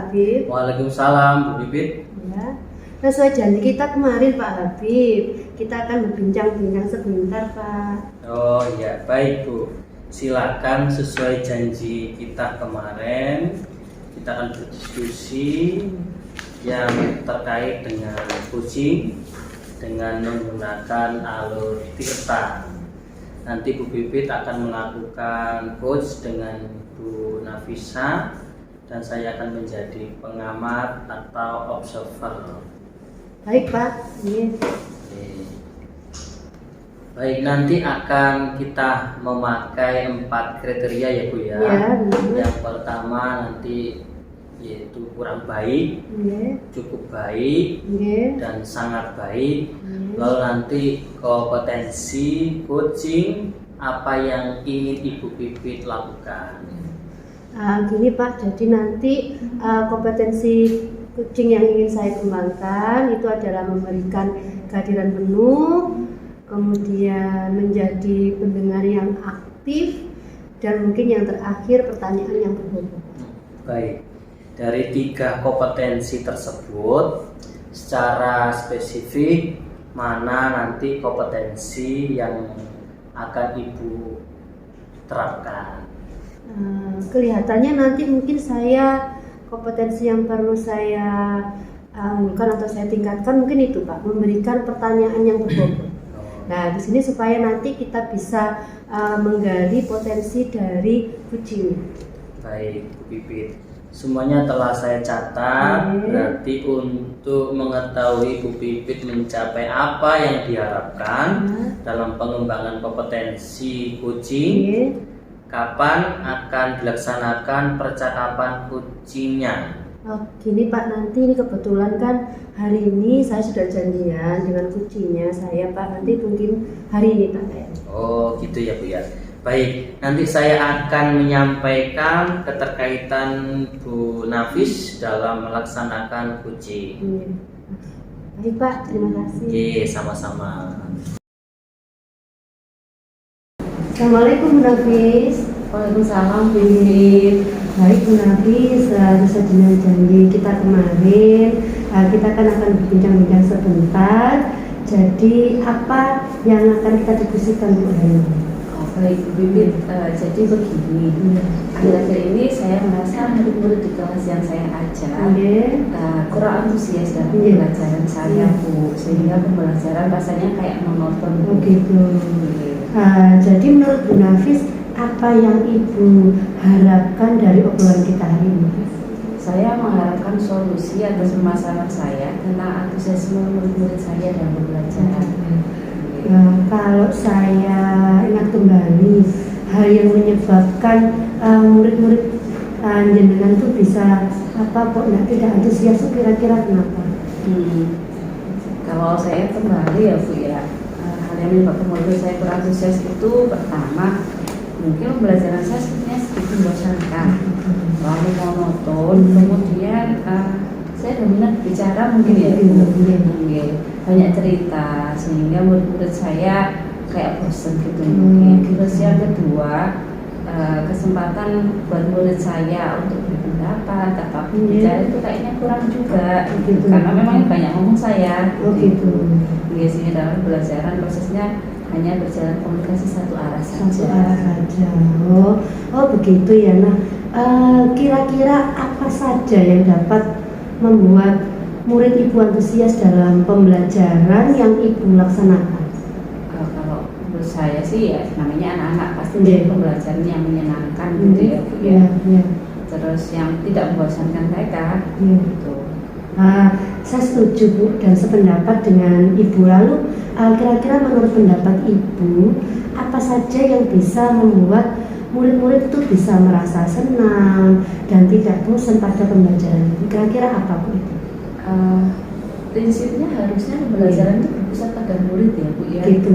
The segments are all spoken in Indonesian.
Habib. Waalaikumsalam Bu Bibit. Ya. Sesuai janji kita kemarin Pak Habib, kita akan berbincang-bincang sebentar Pak. Oh iya, baik Bu. Silakan sesuai janji kita kemarin. Kita akan berdiskusi yang terkait dengan kucing dengan menggunakan alur tirta. Nanti Bu Bibit akan melakukan coach dengan Bu Nafisa dan saya akan menjadi pengamat atau observer. Baik Pak. Iya. Baik, nanti akan kita memakai 4 kriteria ya Bu ya. Ya, Yang pertama nanti yaitu kurang baik, Iya. cukup baik, Iya. dan sangat baik. Iya. Lalu nanti kompetensi coaching apa yang ingin Ibu Bibit lakukan. Gini Pak, jadi nanti kompetensi coaching yang ingin saya kembangkan itu adalah memberikan kehadiran penuh, kemudian menjadi pendengar yang aktif, dan mungkin yang terakhir pertanyaan yang berbobot. Baik, dari 3 kompetensi tersebut secara spesifik mana nanti kompetensi yang akan Ibu terapkan? Kelihatannya nanti mungkin saya kompetensi yang perlu saya unggulkan atau saya tingkatkan mungkin itu Pak, memberikan pertanyaan yang berbobot. Nah di sini supaya nanti kita bisa menggali potensi dari kucing. Baik Bu Bibit, semuanya telah saya catat. Berarti untuk mengetahui Bu Bibit mencapai apa yang diharapkan dalam pengembangan kompetensi kucing, kapan akan dilaksanakan percakapan kucingnya? Gini Pak, nanti ini kebetulan kan hari ini saya sudah janjian dengan kucingnya saya Pak, nanti mungkin hari ini Pak ya. Oh gitu ya Bu ya. Baik, nanti saya akan menyampaikan keterkaitan Bu Nafis dalam melaksanakan kucing. Baik Pak, terima kasih. Oke, sama-sama. Assalamualaikum Bu Nafis. Waalaikumsalam Bu Bibit. Baik Bu Nafis, sesuai dengan janji kita kemarin, kita akan berbincang-bincang sebentar. Jadi apa yang akan kita diskusikan Bu hari ini? Baik Bu Bibit, jadi begini, akhir-akhir ini saya merasa murid-murid di kelas yang saya ajar kurang antusias dalam pembelajaran saya Bu, sehingga pembelajaran rasanya kayak monoton. Oh gitu. Jadi menurut Bu Nafis, apa yang Ibu harapkan dari obrolan kita hari ini? Saya mengharapkan solusi atas permasalahan saya tentang antusiasme murid-murid saya dalam pembelajaran. Kalau saya ingat kembali, hal yang menyebabkan murid-murid jenengan itu bisa tidak antusias, kira-kira kenapa? Kalau saya kembali ya Bu ya, hal yang menyebabkan murid saya kurang antusias itu pertama, mungkin pembelajaran saya sebenarnya sedikit membosankan, lalu monoton, kemudian saya dominan bicara mungkin ya, banyak cerita sehingga murid-murid saya kayak bosan gitu mungkin. Terus yang kedua, kesempatan buat murid saya untuk berpendapat atau bicara itu kayaknya kurang juga, karena memang banyak ngomong saya. Biasanya dalam pembelajaran prosesnya hanya berjalan komunikasi satu arah saja. Oh begitu ya. Nah, kira-kira apa saja yang dapat membuat murid Ibu antusias dalam pembelajaran yang Ibu laksanakan? Kalau menurut saya sih ya namanya anak-anak pasti pembelajaran yang menyenangkan gitu ya Bu ya. Terus yang tidak membosankan mereka gitu. Saya setuju Bu dan sependapat dengan Ibu. Lalu kira-kira menurut pendapat Ibu, apa saja yang bisa membuat murid-murid itu bisa merasa senang dan tidak bosan pada pembelajaran? Kira-kira apa Bu itu? Prinsipnya harusnya pembelajaran itu berpusat pada murid ya Bu ya. Gitu.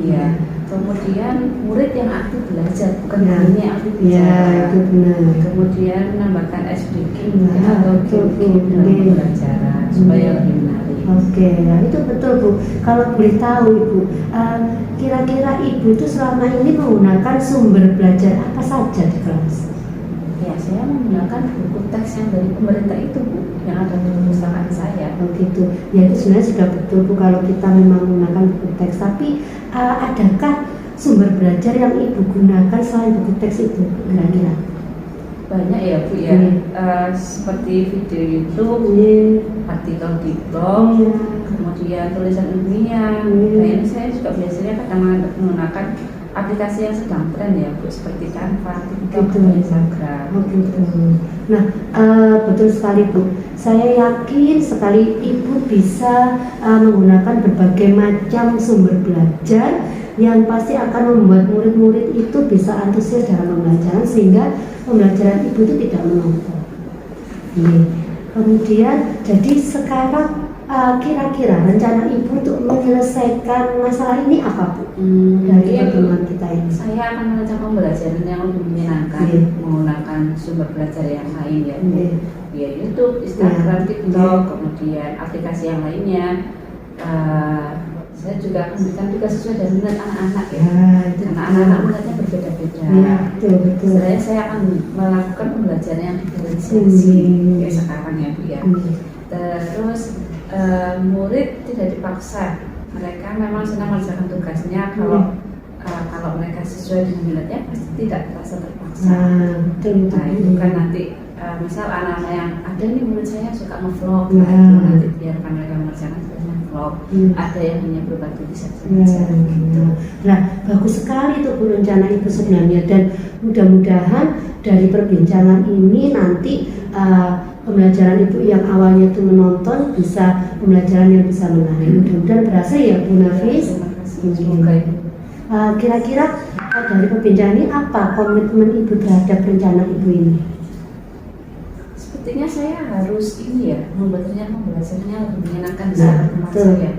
Iya. Kemudian murid yang aktif belajar, bukan gurunya yang aktif bicara. Ya, itu benar. Kemudian menambahkan ice breaking atau game dalam pembelajaran supaya lebih menarik. Oke, nah itu betul Bu. Kalau boleh tahu Ibu, kira-kira Ibu itu selama ini menggunakan sumber belajar apa saja di kelas? Ya, saya menggunakan buku teks yang dari pemerintah itu, Bu, yang ada di perpustakaan saya. Begitu. Ya itu sebenarnya sudah betul Bu kalau kita memang menggunakan buku teks. Tapi adakah sumber belajar yang Ibu gunakan selain buku teks itu kira-kira? Banyak ya Bu ya. Seperti video YouTube, artikel di blog, kemudian tulisan ilmiah. Nah ini saya juga biasanya kadang menggunakan aplikasi yang sedang tren ya Bu, seperti Canva, TikTok, Instagram. Gitu. Nah betul sekali Bu. Saya yakin sekali Ibu bisa menggunakan berbagai macam sumber belajar yang pasti akan membuat murid-murid itu bisa antusias dalam pembelajaran sehingga pembelajaran Ibu itu tidak menonton. Kemudian jadi sekarang kira-kira rencana Ibu untuk menyelesaikan masalah ini apa Bu? Dari pertemuan kita ini. Saya akan merancang pembelajaran yang lebih menyenangkan menggunakan sumber belajar yang lain ya, via YouTube, Instagram, TikTok, kemudian aplikasi yang lainnya. Saya juga akan berikan tugas sesuai dengan minat anak-anak ya. Karena anak-anak minatnya berbeda-beda. Betul. Saya akan melakukan pembelajaran yang diferensiasi kayak sekarang ya Bu ya. Terus murid tidak dipaksa, mereka memang senang mengerjakan tugasnya. Kalau mereka sesuai dengan minatnya pasti tidak terasa terpaksa. Nah itu kan nanti misal anak-anak yang ada nih murid saya suka ngevlog, nanti biarkan mereka mengerjakan tugasnya vlog. Ada yang hanya berupa tulisan saja gitu. Nah bagus sekali itu Bu rencana Ibu sebenarnya, dan mudah-mudahan dari perbincangan ini nanti pembelajaran Ibu yang awalnya itu menonton bisa pembelajaran yang bisa menarik. Mudah-mudahan berhasil ya Bu Nafis. Terima kasih. Semoga Ibu. Kira-kira dari perbincangan ini apa komitmen Ibu terhadap rencana Ibu ini? Sepertinya saya harus ini ya, membuat pembelajarannya lebih menyenangkan di saat tempat saya.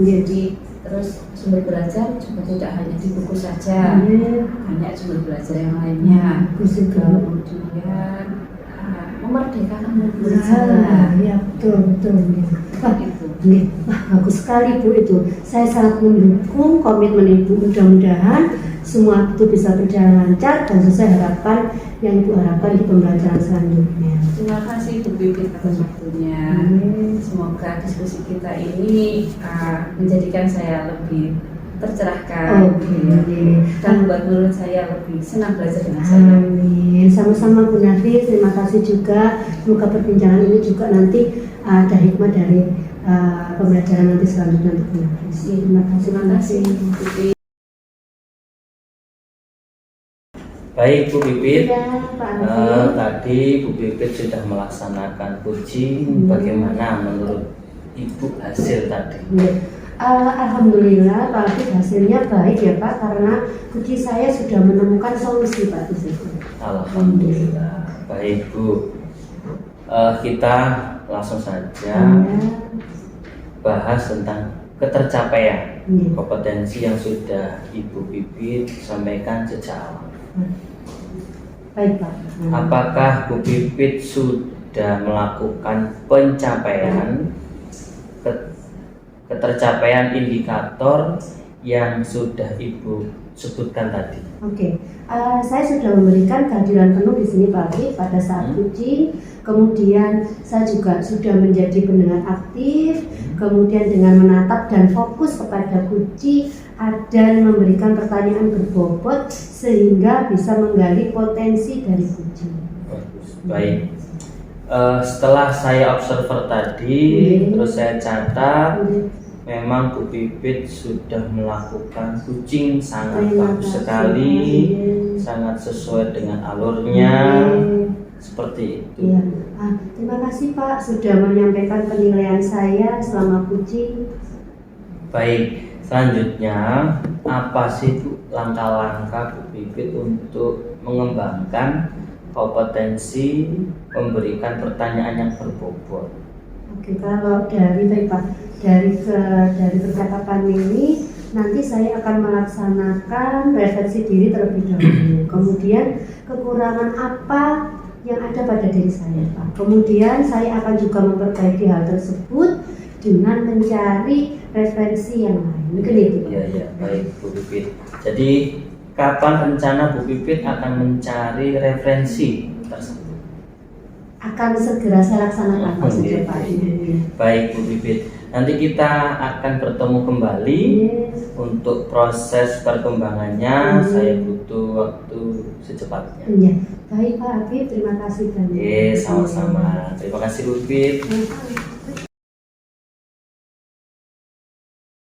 Jadi terus sumber belajar juga tidak hanya di buku saja, banyak sumber belajar yang lainnya. Kemudian memerdekakan murid saya. Ya betul. Wah bagus sekali Bu itu. Saya sangat mendukung komitmen Ibu. Mudah-mudahan semua itu bisa berjalan lancar dan sesuai harapan yang Ibu harapkan di pembelajaran selanjutnya. Terima kasih Bu Pipit atas waktunya. Semoga diskusi kita ini menjadikan saya lebih tercerahkan dan membuat murid saya lebih senang belajar dengan saya. Amin. Sama-sama Bu Nafis, terima kasih juga. Semoga perbincangan ini juga nanti ada hikmah dari pembelajaran nanti selanjutnya untuk Bu Nafis. Terima kasih Bu Pipit. Baik Bu Pipit, Ya, tadi Bu Pipit sudah melaksanakan coaching. Bagaimana menurut Ibu hasil tadi? Alhamdulillah Pak Afif, hasilnya baik ya Pak, karena coaching saya sudah menemukan solusi Pak di situ. Alhamdulillah. Baik Bu, kita langsung saja bahas tentang ketercapaian kompetensi yang sudah Ibu Pipit sampaikan sejak awal. Baik Pak. Apakah Bu Pipit sudah melakukan pencapaian ketercapaian indikator yang sudah Ibu sebutkan tadi? Oke, saya sudah memberikan kehadiran penuh di sini Pak Afif pada saat coaching. Kemudian saya juga sudah menjadi pendengar aktif. Kemudian dengan menatap dan fokus kepada coaching dan memberikan pertanyaan berbobot sehingga bisa menggali potensi dari coaching. Baik. Setelah saya observer tadi, terus saya catat, memang Bu Pipit sudah melakukan coaching sangat bagus sekali, sangat sesuai dengan alurnya, seperti itu. Ya. Terima kasih Pak sudah menyampaikan penilaian saya selama coaching. Baik, selanjutnya apa sih Bu langkah-langkah Bu Pipit untuk mengembangkan kompetensi memberikan pertanyaan yang berbobot? Oke, kalau dari percakapan ini nanti saya akan melaksanakan refleksi diri terlebih dahulu. Kemudian kekurangan apa yang ada pada diri saya, Pak. Kemudian saya akan juga memperbaiki hal tersebut dengan mencari referensi yang lain. Mungkin itu. Iya, baik Bu Pipit. Jadi kapan rencana Bu Pipit akan mencari referensi tersebut. Akan segera saya laksanakan Pak Oke. sejak Pak Ibu. Baik Bu Bibit, nanti kita akan bertemu kembali. Yes. Untuk proses perkembangannya Hmm. saya butuh waktu secepatnya. Iya. Baik Pak Habib, terima kasih banyak. Sama-sama. Terima kasih Bu Bibit. Sama-sama.